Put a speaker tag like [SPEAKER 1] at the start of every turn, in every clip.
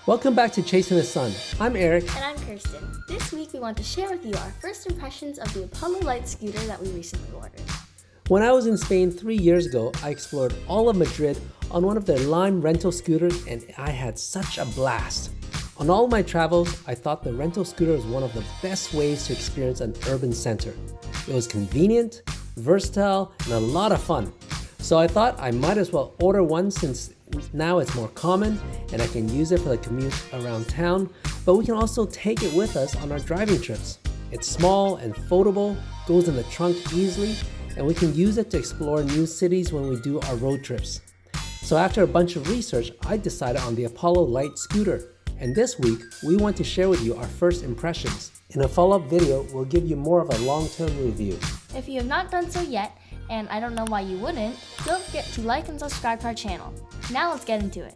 [SPEAKER 1] Welcome back to Chasing the Sun. I'm Eric.
[SPEAKER 2] And I'm Kirsten. This week we want to share with you our first impressions of the Apollo Light scooter that we recently ordered.
[SPEAKER 1] When I was in Spain 3 years ago, I explored all of Madrid on one of their Lime rental scooters and I had such a blast. On all my travels, I thought the rental scooter was one of the best ways to experience an urban center. It was convenient, versatile, and a lot of fun. So I thought I might as well order one since now it's more common and I can use it for the commute around town, but we can also take it with us on our driving trips. It's small and foldable, goes in the trunk easily, and we can use it to explore new cities when we do our road trips. So after a bunch of research, I decided on the Apollo Light scooter. And this week, we want to share with you our first impressions. In a follow-up video, we'll give you more of a long-term review.
[SPEAKER 2] If you have not done so yet, and I don't know why you wouldn't, don't forget to like and subscribe to our channel. Now let's get into it.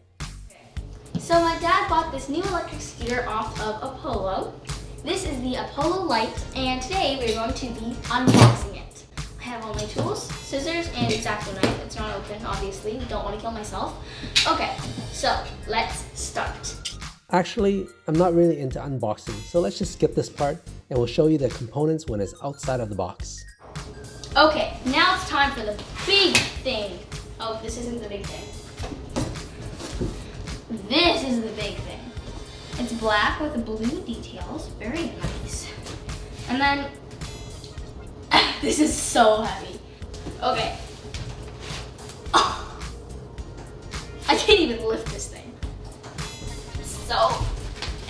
[SPEAKER 2] So my dad bought this new electric scooter off of Apollo. This is the Apollo Light, and today we're going to be unboxing it. I have all my tools, scissors, and X-Acto knife. It's not open, obviously. Don't want to kill myself. Okay, so let's start.
[SPEAKER 1] Actually, I'm not really into unboxing, so let's just skip this part and we'll show you the components when it's outside of the box.
[SPEAKER 2] Okay, now it's time for the big thing. Oh, this isn't the big thing. This is the big thing. It's black with blue details, very nice. And then, this is so heavy. Okay. Oh, I can't even lift this thing. It's so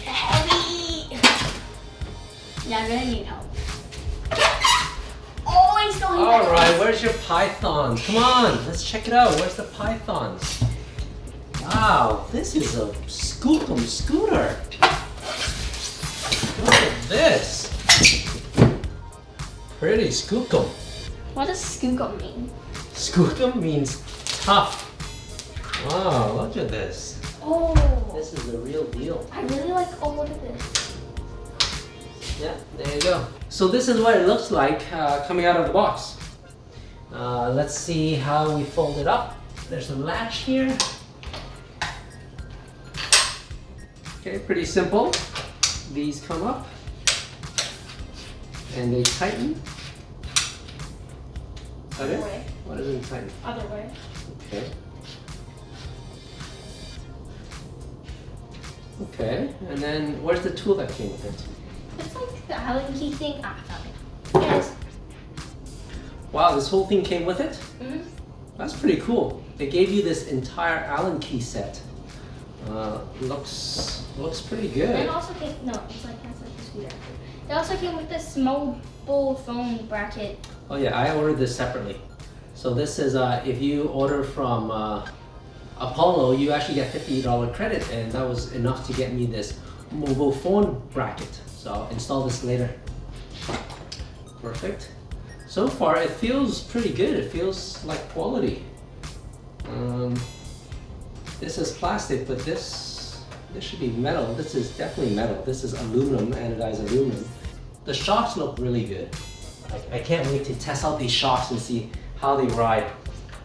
[SPEAKER 2] heavy. Yeah, I'm gonna need help. Oh, I still need
[SPEAKER 1] All right, where's your pythons? Come on, let's check it out. Where's the pythons? Wow, this is a skookum scooter. Look at this. Pretty skookum.
[SPEAKER 2] What does skookum mean?
[SPEAKER 1] Skookum means tough. Wow, look at this.
[SPEAKER 2] Oh.
[SPEAKER 1] This is the real deal.
[SPEAKER 2] I really like, oh, look at this.
[SPEAKER 1] Yeah, there you go. So this is what it looks like coming out of the box. Let's see how we fold it up. There's a latch here. Okay, pretty simple. These come up and they tighten.
[SPEAKER 2] Other way.
[SPEAKER 1] What does it tighten?
[SPEAKER 2] Other way.
[SPEAKER 1] Okay. Okay, and then where's the tool that came with it?
[SPEAKER 2] It's like the Allen key thing. Ah, I found it. Here it is.
[SPEAKER 1] Wow, this whole thing came with it?
[SPEAKER 2] Mm-hmm.
[SPEAKER 1] That's pretty cool. They gave you this entire Allen key set. Looks pretty good.
[SPEAKER 2] And it also came, no, it's like, that's like the scooter. It also came with this mobile phone bracket.
[SPEAKER 1] Oh yeah, I ordered this separately. So this is, if you order from Apollo, you actually get $50 credit, and that was enough to get me this mobile phone bracket. So I'll install this later. Perfect. So far, it feels pretty good. It feels like quality. This is plastic, but this should be metal. This is definitely metal. This is aluminum, anodized aluminum. The shocks look really good. I can't wait to test out these shocks and see how they ride.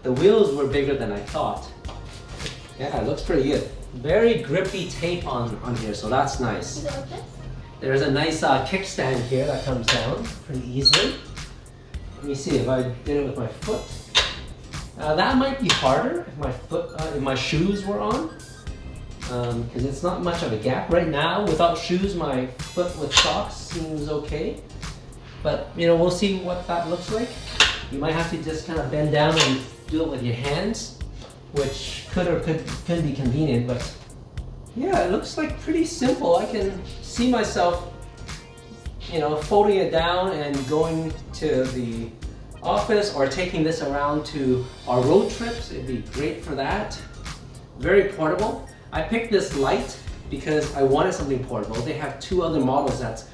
[SPEAKER 1] The wheels were bigger than I thought. Yeah, it looks pretty good. Very grippy tape on here, so that's nice.
[SPEAKER 2] Is it like this?
[SPEAKER 1] There's a nice kickstand here that comes down pretty easily. Let me see if I did it with my foot. That might be harder if my foot, if my shoes were on, because it's not much of a gap right now. Without shoes, my foot with socks seems okay. But you know, we'll see what that looks like. You might have to just kind of bend down and do it with your hands, which could be convenient. But yeah, it looks like pretty simple. I can see myself, you know, folding it down and going to the office or taking this around to our road trips. It'd be great for that. Very portable. I picked this light because I wanted something portable. They have two other models that's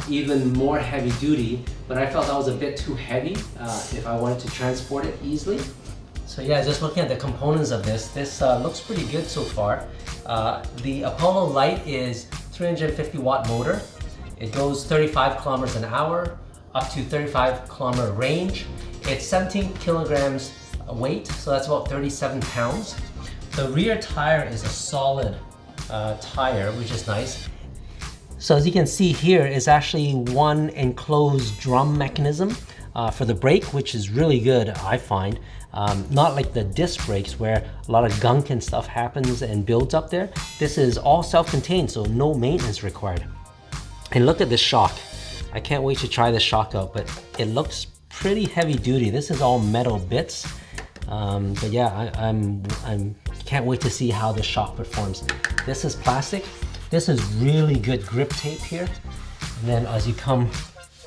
[SPEAKER 1] even more heavy duty, but I felt that was a bit too heavy if I wanted to transport it easily. So yeah, just looking at the components of this looks pretty good so far. The Apollo Light is 350 watt motor. It goes 35 kilometers an hour, up to 35 kilometer range. It's 17 kilograms weight, so that's about 37 pounds. The rear tire is a solid tire, which is nice. So as you can see here is actually one enclosed drum mechanism for the brake, which is really good, I find. Not like the disc brakes where a lot of gunk and stuff happens and builds up there. This is all self-contained, so no maintenance required. And look at this shock. I can't wait to try this shock out, but it looks pretty heavy duty. This is all metal bits. But yeah, I'm can't wait to see how the shock performs. This is plastic. This is really good grip tape here. And then as you come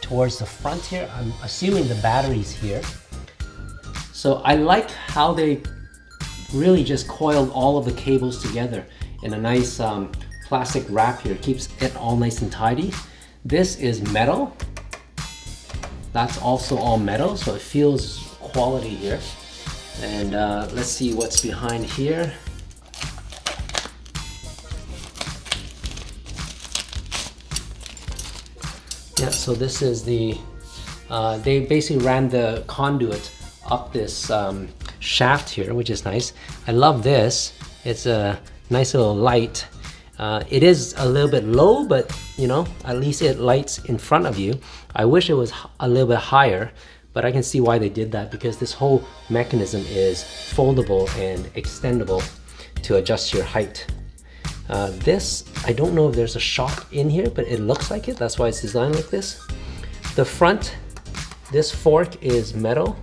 [SPEAKER 1] towards the front here, I'm assuming the battery's here. So I like how they really just coiled all of the cables together in a nice plastic wrap here. Keeps it all nice and tidy. This is metal. That's also all metal, so it feels quality here. And let's see what's behind here. Yeah, so this is the, they basically ran the conduit up this shaft here, which is nice. I love this. It's a nice little light. It is a little bit low, but you know, at least it lights in front of you. I wish it was a little bit higher, but I can see why they did that because this whole mechanism is foldable and extendable to adjust your height. This, I don't know if there's a shock in here, but it looks like it. That's why it's designed like this. The front, this fork is metal.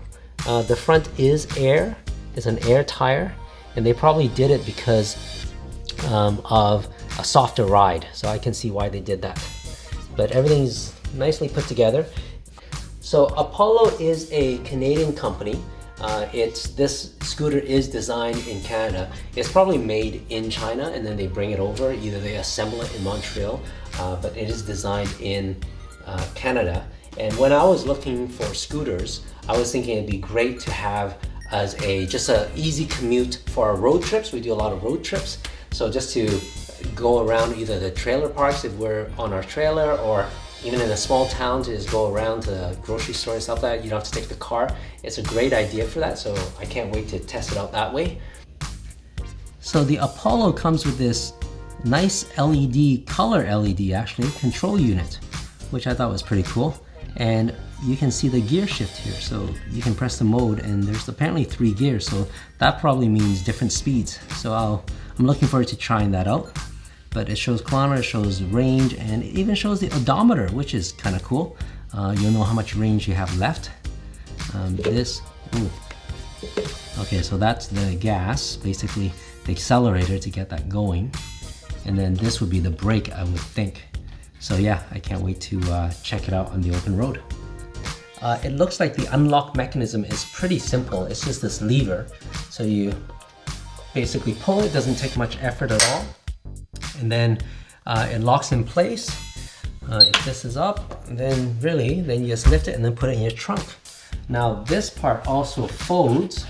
[SPEAKER 1] The front is air, it's an air tire, and they probably did it because of a softer ride. So I can see why they did that. But everything's nicely put together. So Apollo is a Canadian company. This scooter is designed in Canada. It's probably made in China and then they bring it over. Either they assemble it in Montreal, but it is designed in Canada. And when I was looking for scooters, I was thinking it'd be great to have as just an easy commute for our road trips. We do a lot of road trips. So just to go around either the trailer parks if we're on our trailer, or even in a small town to just go around to the grocery store and stuff like that. You don't have to take the car. It's a great idea for that, so I can't wait to test it out that way. So the Apollo comes with this nice LED, color LED actually, control unit, which I thought was pretty cool. And you can see the gear shift here. So you can press the mode and there's apparently 3 gears. So that probably means different speeds. So I'm looking forward to trying that out. But it shows kilometers, shows range, and it even shows the odometer, which is kind of cool. You'll know how much range you have left. Okay, so that's the gas, basically the accelerator to get that going. And then this would be the brake, I would think. So yeah, I can't wait to check it out on the open road. It looks like the unlock mechanism is pretty simple. It's just this lever. So you basically pull it, doesn't take much effort at all. And then it locks in place. If this is up, then you just lift it and then put it in your trunk. Now this part also folds.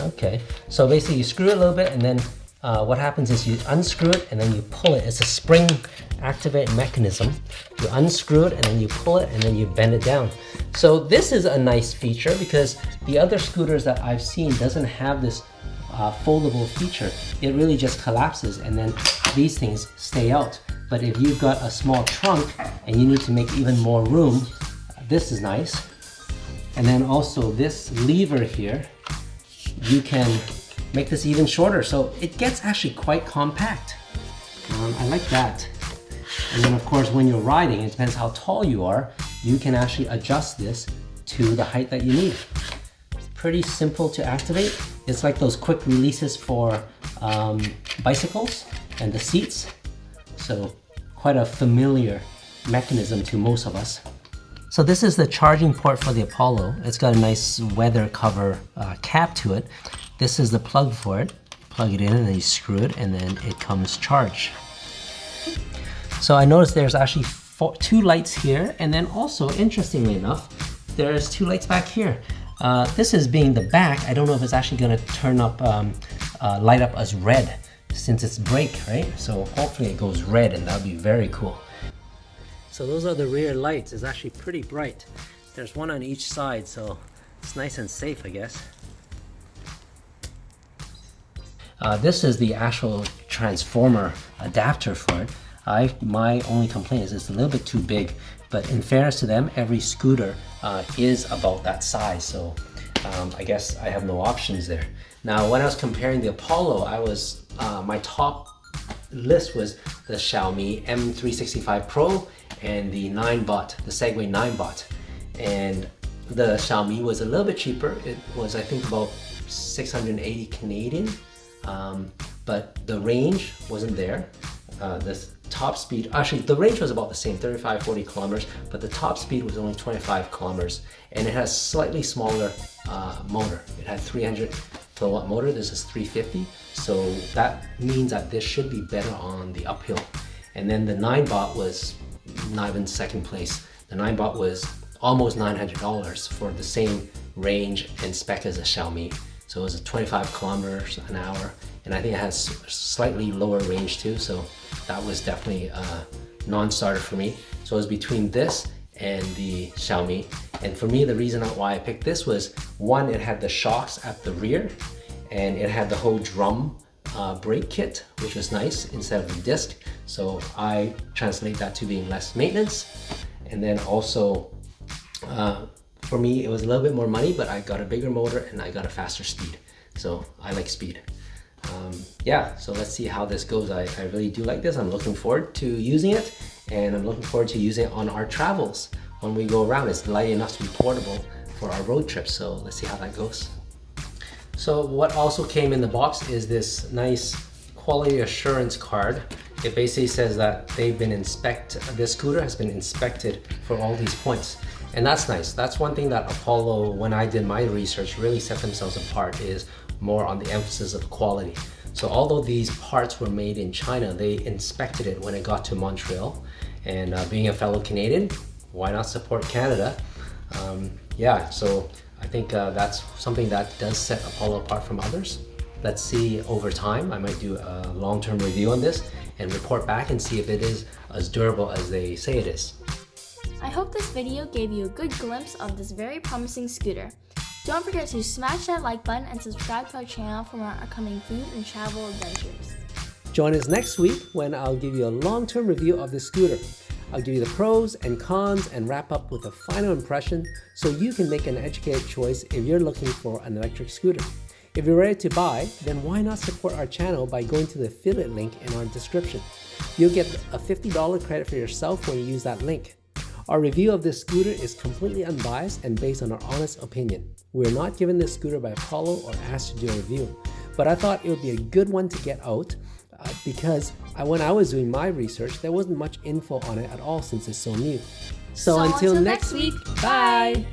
[SPEAKER 1] Okay, so basically you screw it a little bit and then what happens is you unscrew it and then you pull it. It's a spring activate mechanism. You unscrew it and then you pull it and then you bend it down. So this is a nice feature because the other scooters that I've seen doesn't have this foldable feature. It really just collapses and then these things stay out. But if you've got a small trunk and you need to make even more room, this is nice. And then also this lever here, you can make this even shorter. So it gets actually quite compact. I like that. And then of course, when you're riding, it depends how tall you are, you can actually adjust this to the height that you need. Pretty simple to activate. It's like those quick releases for bicycles and the seats. So quite a familiar mechanism to most of us. So this is the charging port for the Apollo. It's got a nice weather cover cap to it. This is the plug for it. Plug it in and then you screw it and then it comes charged. So I noticed there's actually 2 lights here, and then also, interestingly enough, there's 2 lights back here. This is being the back. I don't know if it's actually gonna turn up, light up as red since it's brake, right? So hopefully it goes red and that'll be very cool. So those are the rear lights. It's actually pretty bright. There's one on each side, so It's nice and safe, I guess. This is the actual transformer adapter for it. My only complaint is it's a little bit too big, but in fairness to them, every scooter is about that size, so I guess I have no options there. Now, when I was comparing the Apollo, my top list was the Xiaomi M365 Pro and the 9-bot, the Segway 9-bot. And the Xiaomi was a little bit cheaper. It was, I think, about 680 Canadian, but the range wasn't there. The top speed, actually the range was about the same, 35-40 kilometers, but the top speed was only 25 kilometers, and it has slightly smaller motor. It had 300 kilowatt motor. This is 350, so that means that this should be better on the uphill. And then the 9-bot was not even second place. The 9-bot was almost $900 for the same range and spec as a Xiaomi. So it was 25 kilometers an hour, and I think it has slightly lower range too, so that was definitely a non-starter for me. So it was between this and the Xiaomi. And for me, the reason why I picked this was, one, it had the shocks at the rear, and it had the whole drum brake kit, which was nice, instead of the disc. So I translate that to being less maintenance. And then also, for me, it was a little bit more money, but I got a bigger motor and I got a faster speed. So I like speed. Yeah, so let's see how this goes. I really do like this. I'm looking forward to using it, and I'm looking forward to using it on our travels when we go around. It's light enough to be portable for our road trips, so let's see how that goes. So what also came in the box is this nice quality assurance card. It basically says that this scooter has been inspected for all these points. And that's nice. That's one thing that Apollo, when I did my research, really set themselves apart, is more on the emphasis of quality. So although these parts were made in China, they inspected it when it got to Montreal. And being a fellow Canadian, why not support Canada? Yeah, so I think that's something that does set Apollo apart from others. Let's see over time. I might do a long-term review on this and report back and see if it is as durable as they say it is.
[SPEAKER 2] I hope this video gave you a good glimpse of this very promising scooter. Don't forget to smash that like button and subscribe to our channel for more upcoming food and travel adventures.
[SPEAKER 1] Join us next week when I'll give you a long-term review of this scooter. I'll give you the pros and cons and wrap up with a final impression so you can make an educated choice if you're looking for an electric scooter. If you're ready to buy, then why not support our channel by going to the affiliate link in our description. You'll get a $50 credit for yourself when you use that link. Our review of this scooter is completely unbiased and based on our honest opinion. We are not given this scooter by Apollo or asked to do a review, but I thought it would be a good one to get out because when I was doing my research, there wasn't much info on it at all since it's so new. So until next week, bye!